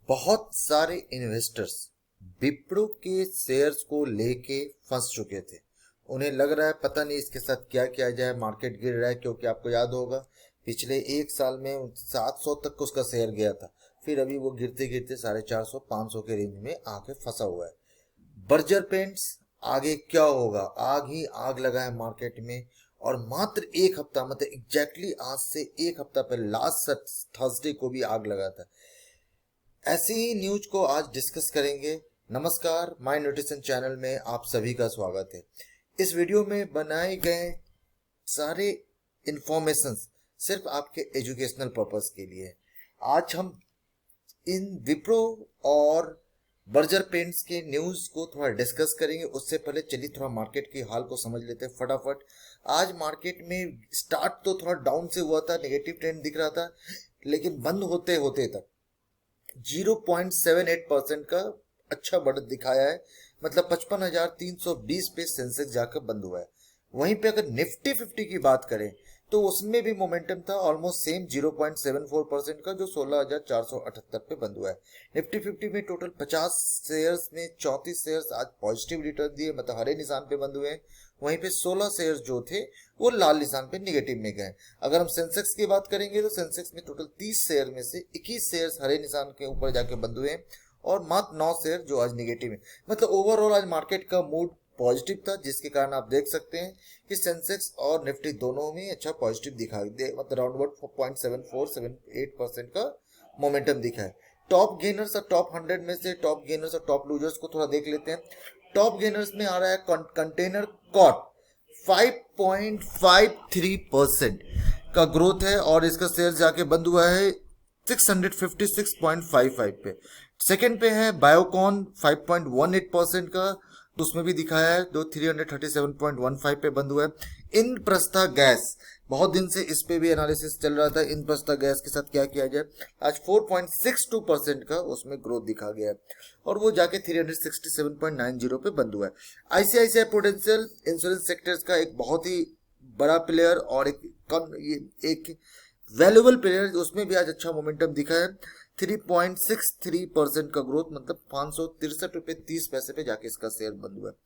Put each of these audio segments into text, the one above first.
बहुत सारे इन्वेस्टर्स विप्रो के शेयर्स को लेके फंस चुके थे। उन्हें लग रहा है पता नहीं इसके साथ क्या किया जाए, मार्केट गिर रहा है। क्योंकि आपको याद होगा पिछले एक साल में 700 तक उसका शेयर गया था, फिर अभी वो गिरते गिरते 450 500 के रेंज में आके फंसा हुआ है। बर्जर पेंट्स आगे क्या होगा, आग ही आग लगा है मार्केट में। और मात्र एक हफ्ता मतलब एग्जैक्टली आज से एक हफ्ता पहले लास्ट थर्सडे को भी आग लगा था। ऐसी ही न्यूज को आज डिस्कस करेंगे। नमस्कार, माय न्यूट्रिशन चैनल में आप सभी का स्वागत है। इस वीडियो में बनाए गए सारे इंफॉर्मेशंस सिर्फ आपके एजुकेशनल पर्पस के लिए। आज हम इन विप्रो और बर्जर पेंट्स के न्यूज को थोड़ा डिस्कस करेंगे। उससे पहले चलिए थोड़ा मार्केट की हाल को समझ लेते हैं फटाफट। आज मार्केट में स्टार्ट तो थोड़ा डाउन से हुआ था, नेगेटिव ट्रेंड दिख रहा था, लेकिन बंद होते होते तक 0.78% का अच्छा बढ़त दिखाया है। मतलब 55,320 पे सेंसेक्स जाकर बंद हुआ है। वहीं पे अगर निफ्टी 50 की बात करें तो उसमें भी मोमेंटम था ऑलमोस्ट सेम 0.74% का, जो 16,478 पे बंद हुआ है। निफ्टी 50 में टोटल 50 शेयर्स में 34 शेयर्स आज पॉजिटिव रिटर्न दिए, मतलब हरे निशान पे बंद हुए हैं। वहीं पे 16 शेयर्स जो थे वो लाल निशान पे निगेटिव में गए। अगर हम सेंसेक्स की बात करेंगे तो सेंसेक्स में टोटल 30 शेयर में से 21 शेयर्स हरे निशान के ऊपर जाके बंद हुए हैं और मात्र 9 शेयर जो आज निगेटिव है। मतलब ओवरऑल आज मार्केट का मूड पॉजिटिव था, जिसके कारण आप देख सकते हैं कि सेंसेक्स और निफ्टी दोनों में अच्छा पॉजिटिव दिखाई दे, मतलब अराउंड 0.7478% का मोमेंटम दिखा है। टॉप गेनर्स और टॉप 100 में से टॉप गेनर्स और टॉप लूजर्स को थोड़ा देख लेते हैं। टॉप गेनर्स में आ रहा है कंटेनर कॉर्प 5.53% का ग्रोथ है और इसका शेयर जाके बंद हुआ है 656.55 पे। सेकंड पे है बायोकॉन 5.18% का, तो उसमें भी दिखाया है 337.15 पे बंद हुआ है। इंद्रप्रस्था गैस, बहुत दिन से इस पे भी एनालिसिस चल रहा था इंद्रप्रस्था गैस के साथ क्या किया जाए। आज 4.62% का उसमें ग्रोथ दिखा गया है और वो जाके 367.90 पे बंद हुआ है। आईसीआईसीआई प्रूडेंशियल इंश्योरेंस सेक्टर्स का एक बहुत ही बड़ा प्लेयर और एक वैल्यूएबल प्लेयर, उसमें भी आज अच्छा मोमेंटम दिखा है। 3.63% का ग्रोथ, मतलब 563 रुपए 30 पैसे पे जाके इसका शेयर बंद हुआ है।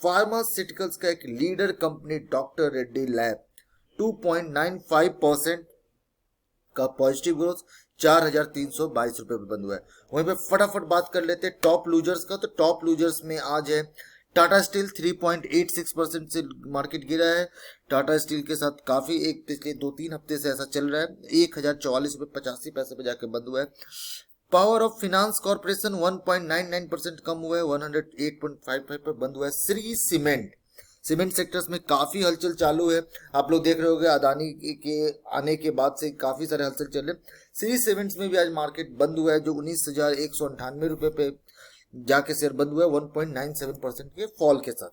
फार्मास्यूटिकल्स का एक leader company doctor Reddy lab 2.95% का पॉजिटिव ग्रोथ 4,322 रुपए पे बंद हुआ है। वहीं पे फटाफट बात कर लेते हैं टॉप लूजर्स का। तो टॉप लूजर्स में आज है टाटा स्टील 3.86% से मार्केट गिरा है। टाटा स्टील के साथ काफी एक पिछले 2-3 हफ्ते से ऐसा चल रहा है। 1,044 रुपए 85 पैसे पे जाकर बंद हुआ है। पावर ऑफ फाइनेंस कॉर्पोरेशन 1.99% कम हुआ है, 108.55 पे बंद हुआ है। श्री सीमेंट सेक्टर्स में काफी हलचल चालू है। आप लोग देख रहे होंगे अदानी के आने के बाद से काफी सारे हलचल चल रहे हैं। श्री सीमेंट्स में भी आज मार्केट बंद हुआ है, जो 19,198 रुपए पे जाके शेयर बंद हुआ है 1.97% के फॉल के साथ।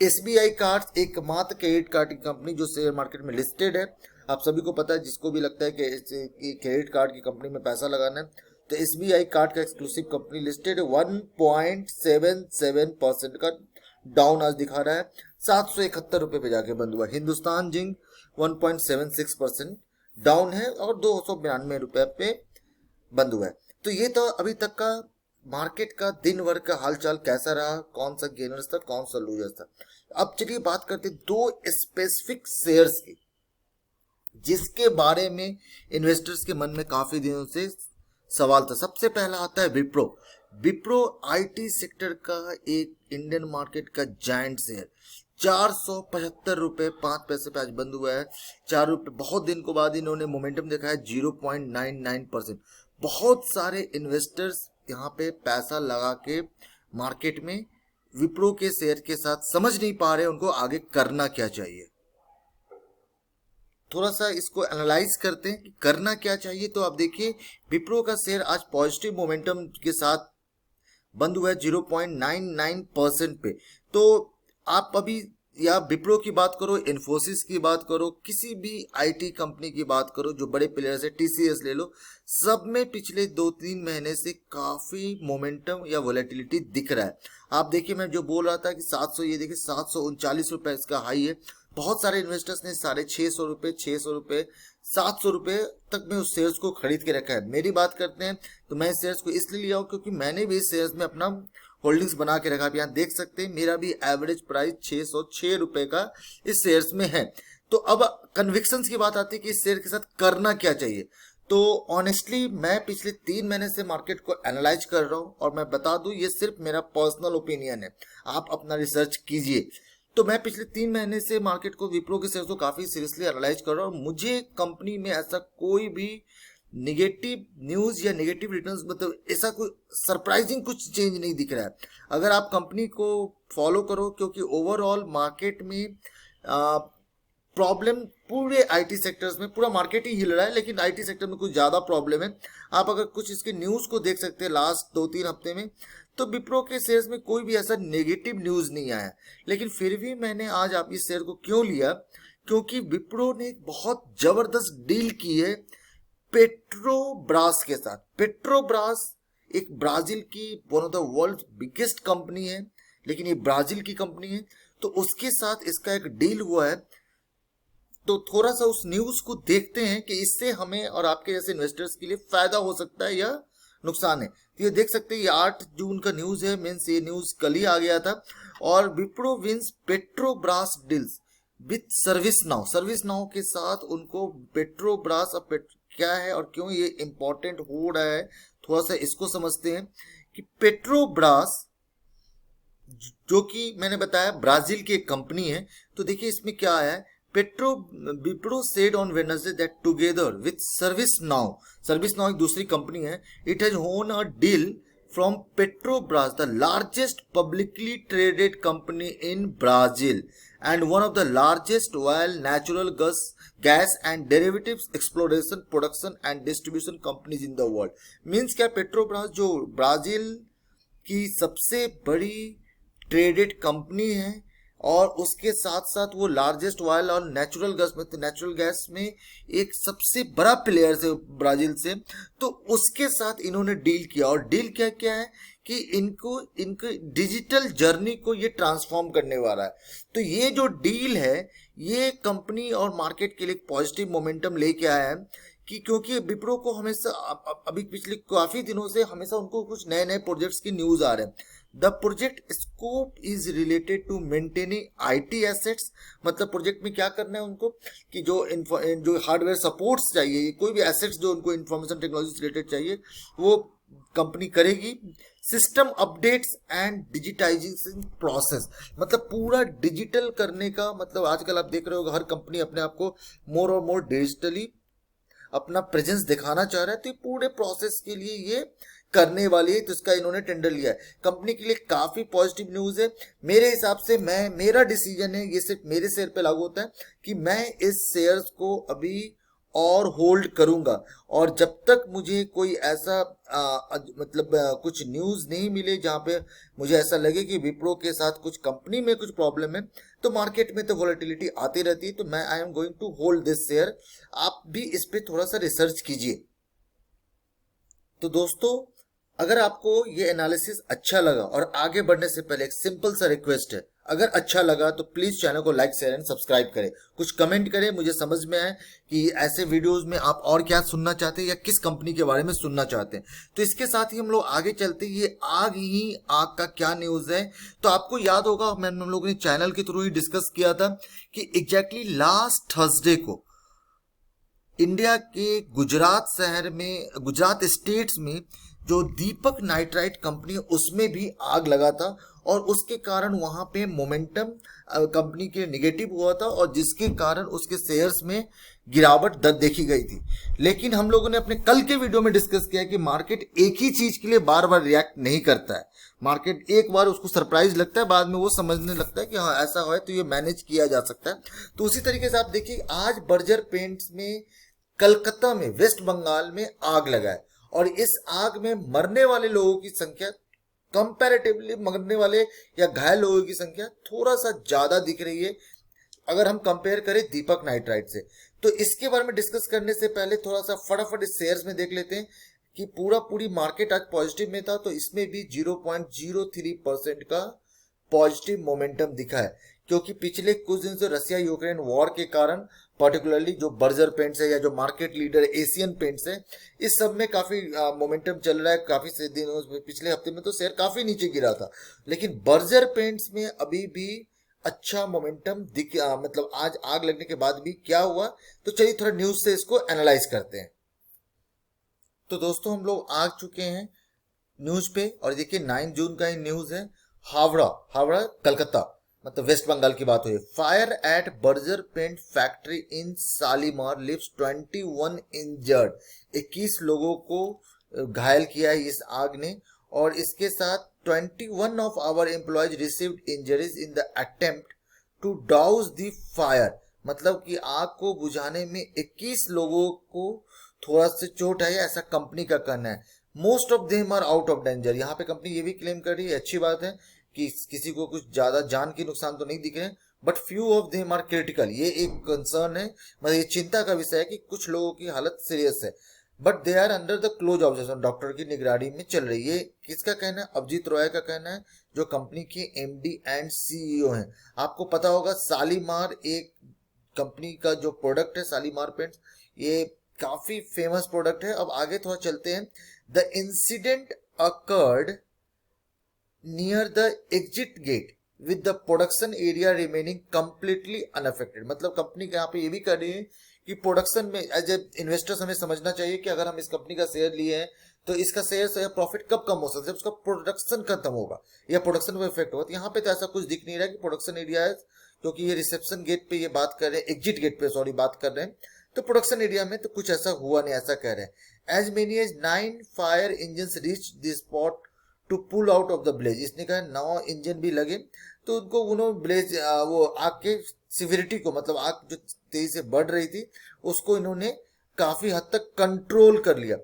एसबीआई कार्ड एकमात्र क्रेडिट कार्ड की कंपनी जो शेयर मार्केट में लिस्टेड है। आप सभी को पता है, जिसको भी लगता है कि क्रेडिट कार्ड की कंपनी में पैसा लगाना है तो एसबीआई कार्ड का एक्सक्लूसिव कंपनी लिस्टेड है। 1.77% का डाउन आज दिखा रहा है, 771 रुपए पे जाके बंद हुआ। हिंदुस्तान जिंक 1.76% डाउन है और 292 रुपए पे बंद हुआ है। तो ये तो अभी तक का मार्केट का दिन भर का हालचाल कैसा रहा, कौन सा गेनर्स था कौन सा लूजर्स था। अब चलिए बात करते दो स्पेसिफिक शेयर्स की, जिसके बारे में इन्वेस्टर्स के मन में काफी दिनों से सवाल था। सबसे पहला आता है विप्रो आईटी सेक्टर का एक इंडियन मार्केट का जायंट शेयर 475 रुपए 5 पैसे पे आज बंद हुआ है। 4 रुपए बहुत दिन के बाद इन्होंने मोमेंटम देखा है 0.99%। बहुत सारे इन्वेस्टर्स यहाँ पे पैसा लगा के मार्केट में विप्रो के शेयर के साथ समझ नहीं पा रहे उनको आगे करना क्या चाहिए। थोड़ा सा इसको एनालाइज करते हैं कि करना क्या चाहिए। तो आप देखिए विप्रो का शेयर आज पॉजिटिव मोमेंटम के साथ बंद हुआ है 0.99% पे। तो आप अभी या विप्रो की बात करो, इन्फोसिस की बात करो, किसी भी आईटी कंपनी की बात करो जो बड़े प्लेयर्स है, टीसीएस ले लो, सब में पिछले 2-3 महीने से काफी मोमेंटम या वोलेटिलिटी दिख रहा है। आप देखिए मैं जो बोल रहा था कि 700, ये देखिए 739 रुपए इसका हाई है, बहुत सारे इन्वेस्टर्स ने 650 रुपये, 600 रुपये, 700 रुपये तक में उस शेयर्स को खरीद के रखा है। मेरी बात करते हैं तो मैं इस शेयर्स को इसलिए लिया हूँ क्योंकि मैंने भी इस शेयर्स में अपना होल्डिंग्स बना के रखा। आप यहाँ देख सकते हैं मेरा भी एवरेज प्राइस 606 रुपये का इस शेयर्स में है। तो अब कन्विक्शंस की बात आती है कि इस शेयर के साथ करना क्या चाहिए। तो ऑनेस्टली मैं पिछले 3 महीने से मार्केट को एनालाइज कर रहा हूँ और मैं बता दूं ये सिर्फ मेरा पर्सनल ओपिनियन है, आप अपना रिसर्च कीजिए। तो मैं पिछले 3 महीने से मार्केट को, विप्रो के शेयर को काफी सीरियसली एनालाइज कर रहा हूँ। मुझे कंपनी में ऐसा कोई भी निगेटिव न्यूज या निगेटिव रिटर्न्स, मतलब ऐसा कोई सरप्राइजिंग कुछ चेंज नहीं दिख रहा है। अगर आप कंपनी को फॉलो करो, क्योंकि ओवरऑल मार्केट में प्रॉब्लम पूरे आईटी सेक्टर्स में, पूरा मार्केट ही हिल रहा है, लेकिन आईटी सेक्टर में कुछ ज्यादा प्रॉब्लम है। आप अगर कुछ इसके न्यूज को देख सकते हैं लास्ट 2-3 हफ्ते में, तो विप्रो के शेयर्स में कोई भी ऐसा नेगेटिव न्यूज नहीं आया। लेकिन फिर भी मैंने आज आप इस शेयर को क्यों लिया, क्योंकि विप्रो ने एक बहुत जबरदस्त डील की है पेट्रोब्रास के साथ। पेट्रोब्रास एक ब्राजील की one of the world biggest company है, लेकिन ये ब्राजील की कंपनी है। तो उसके साथ इसका एक डील हुआ है। तो थोड़ा सा उस न्यूज को देखते हैं कि इससे हमें और आपके जैसे इन्वेस्टर्स के लिए फायदा हो सकता है या नुकसान है। तो ये देख सकते हैं, ये 8 जून का न्यूज है, मीन्स ये न्यूज कल ही आ गया था। और Wipro wins Petrobras deals with ServiceNow. ServiceNow के साथ उनको पेट्रोब्रास क्या है और क्यों ये इंपॉर्टेंट हो रहा है, थोड़ा सा इसको समझते हैं। कि पेट्रोब्रास जो कि मैंने बताया ब्राजील की एक कंपनी है। तो देखिए इसमें क्या है, Wipro said on Wednesday that together with ServiceNow एक दूसरी कंपनी है, it has won a deal from Petrobras, the largest publicly traded company in Brazil and one of the largest oil, natural gas and derivatives exploration, production and distribution companies in the world. Means क्या, Petrobras जो Brazil की सबसे बड़ी traded company है और उसके साथ साथ वो लार्जेस्ट ऑयल और नेचुरल गैस, मतलब नेचुरल गैस में एक सबसे बड़ा प्लेयर है ब्राजील से। तो उसके साथ इन्होंने डील किया। और डील क्या क्या है कि इनको डिजिटल जर्नी को ये ट्रांसफॉर्म करने वाला है। तो ये जो डील है ये कंपनी और मार्केट के लिए पॉजिटिव मोमेंटम लेके आया है। कि क्योंकि विप्रो को हमेशा अभी पिछले काफी दिनों से हमेशा उनको कुछ नए नए प्रोजेक्ट्स की न्यूज आ रहे हैं। The project scope is related to maintaining IT assets. मतलब प्रोजेक्ट में क्या करना है उनको कि जो हार्डवेयर सपोर्ट्स चाहिए, कोई भी एसेट्स जो उनको इंफॉर्मेशन टेक्नोलॉजी से रिलेटेड चाहिए वो कंपनी करेगी। System updates and digitization process, मतलब पूरा डिजिटल करने का, मतलब आजकल आप देख रहे हो हर कंपनी अपने आप को मोर और मोर डिजिटली अपना प्रेजेंस दिखाना चाह रहा है। तो पूरे प्रोसेस के लिए ये करने वाली है, तो इसका इन्होंने टेंडर लिया है। कंपनी के लिए काफी पॉजिटिव न्यूज है। मेरे हिसाब से मेरा डिसीजन है, ये सिर्फ मेरे शेयर पे लागू होता है कि मैं इस शेयर्स को अभी और होल्ड करूंगा। और जब तक मुझे कोई ऐसा कुछ न्यूज नहीं मिले जहां पे मुझे ऐसा लगे कि विप्रो के साथ कुछ कंपनी में कुछ प्रॉब्लम है, तो मार्केट में तो वॉलेटिलिटी आती रहती है, तो मैं I am going to hold this share. आप भी इस पे थोड़ा सा रिसर्च कीजिए। तो दोस्तों, अगर आपको ये एनालिसिस अच्छा लगा, और आगे बढ़ने से पहले एक सिंपल सा रिक्वेस्ट है, अगर अच्छा लगा तो प्लीज चैनल को लाइक, शेयर एंड सब्सक्राइब करें। कुछ कमेंट करें, मुझे समझ में आए कि ऐसे वीडियोस में आप और क्या सुनना चाहते हैं या किस कंपनी के बारे में सुनना चाहते हैं। तो इसके साथ ही हम लोग आगे चलते हैं। ये आग का क्या न्यूज है, तो आपको याद होगा हम लोगों ने चैनल के थ्रू ही डिस्कस किया था कि एग्जैक्टली लास्ट थर्सडे को इंडिया के गुजरात शहर में, गुजरात स्टेट्स में जो दीपक नाइट्राइट कंपनी है उसमें भी आग लगा था। और उसके कारण वहां पे मोमेंटम कंपनी के नेगेटिव हुआ था और जिसके कारण उसके शेयर्स में गिरावट देखी गई थी। लेकिन हम लोगों ने अपने कल के वीडियो में डिस्कस किया कि मार्केट एक ही चीज के लिए बार बार रिएक्ट नहीं करता है। मार्केट एक बार उसको सरप्राइज लगता है, बाद में वो समझने लगता है कि हाँ ऐसा है तो ये मैनेज किया जा सकता है। तो उसी तरीके से आप देखिए, आज बर्जर पेंट्स में कलकत्ता में, वेस्ट बंगाल में आग लगा है और इस आग में मरने वाले लोगों की संख्या कंपैरेटिवली, मरने वाले या घायल लोगों की संख्या थोड़ा सा ज्यादा दिख रही है अगर हम कंपेयर करें दीपक नाइट्राइट से। तो इसके बारे में डिस्कस करने से पहले थोड़ा सा फटाफट इस शेयर्स में देख लेते हैं कि पूरी मार्केट आज पॉजिटिव में था, तो इसमें भी 0.03% का पॉजिटिव मोमेंटम दिखा है। क्योंकि पिछले कुछ दिन से रसिया यूक्रेन वॉर के कारण पर्टिकुलरली जो बर्जर पेंट्स है या जो मार्केट लीडर एशियन पेंट्स है, इस सब में काफी मोमेंटम चल रहा है। काफी से दिनों पिछले हफ्ते में तो शेयर काफी नीचे गिरा था, लेकिन बर्जर पेंट्स में अभी भी अच्छा मोमेंटम मतलब आज आग लगने के बाद भी क्या हुआ, तो चलिए थोड़ा न्यूज से इसको एनालाइज करते हैं। तो दोस्तों हम लोग आ चुके हैं न्यूज पे, और देखिए 9 जून का ही न्यूज है। हावड़ा हावड़ा कलकत्ता मतलब वेस्ट बंगाल की बात हुई। Fire at Berger paint factory in Shalimar lives 21 injured. 21 लोगों को घायल किया है इस आग ने, और इसके साथ 21 of our employees received injuries in the attempt to douse the fire. मतलब कि आग को बुझाने में 21 लोगों को थोड़ा सा चोट है, ऐसा कंपनी का कहना है। Most of them are out of danger. यहाँ पे कंपनी ये भी क्लेम कर रही है, अच्छी बात है कि किसी को कुछ ज्यादा जान के नुकसान तो नहीं दिख रहे हैं, but few of them are critical. ये एक कंसर्न है, मतलब ये चिंता का विषय है कि कुछ लोगों की हालत सीरियस है, but they are under the close observation, doctor की निगरानी में चल रही है। किसका कहना है? अभिजीत रॉय का कहना है, जो कंपनी के एमडी एंड सीईओ हैं। आपको पता होगा शालीमार एक कंपनी का जो प्रोडक्ट है शालीमार पेंट्स, ये काफी फेमस प्रोडक्ट है। अब आगे थोड़ा चलते हैं। The incident occurred near the exit gate with the production area remaining completely unaffected. मतलब कंपनी यहाँ पे ये भी कर रही है कि प्रोडक्शन में एज ए इन्वेस्टर्स हमें समझना चाहिए कि अगर हम इस कंपनी का शेयर लिए हैं तो इसका शेयर से प्रॉफिट कब कम हो सकता है? जब उसका प्रोडक्शन खत्म होगा या प्रोडक्शन में इफेक्ट होगा। तो यहाँ पे तो ऐसा कुछ दिख नहीं रहा है कि प्रोडक्शन एरिया है, क्योंकि ये रिसेप्शन गेट पे ये बात कर रहे हैं, एग्जिट गेट पे सॉरी बात कर रहे हैं, तो प्रोडक्शन एरिया में तो कुछ ऐसा हुआ नहीं, ऐसा कह रहे हैं। As many as 9 fire engine reach the spot to pull out of the blaze. इसने कहा 9 इंजन भी लगे, तो उनको उन्होंने ब्लेज वो आग के सिविरिटी को, मतलब आग जो तेजी से बढ़ रही थी उसको इन्होंने काफी हद तक कंट्रोल कर लिया।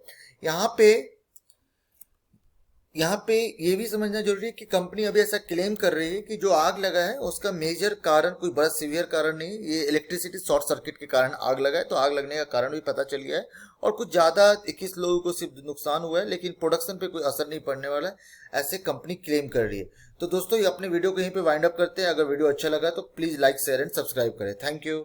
यहाँ पे ये भी समझना जरूरी है कि कंपनी अभी ऐसा क्लेम कर रही है कि जो आग लगा है उसका मेजर कारण कोई बड़ा सीवियर कारण नहीं, ये इलेक्ट्रिसिटी शॉर्ट सर्किट के कारण आग लगा है। तो आग लगने का कारण भी पता चल गया है, और कुछ ज्यादा 21 लोगों को सिर्फ नुकसान हुआ है, लेकिन प्रोडक्शन पे कोई असर नहीं पड़ने वाला है, ऐसे कंपनी क्लेम कर रही है। तो दोस्तों ये अपने वीडियो को यहीं पे वाइंड अप करते हैं। अगर वीडियो अच्छा लगा तो please like share and subscribe करें। Thank you.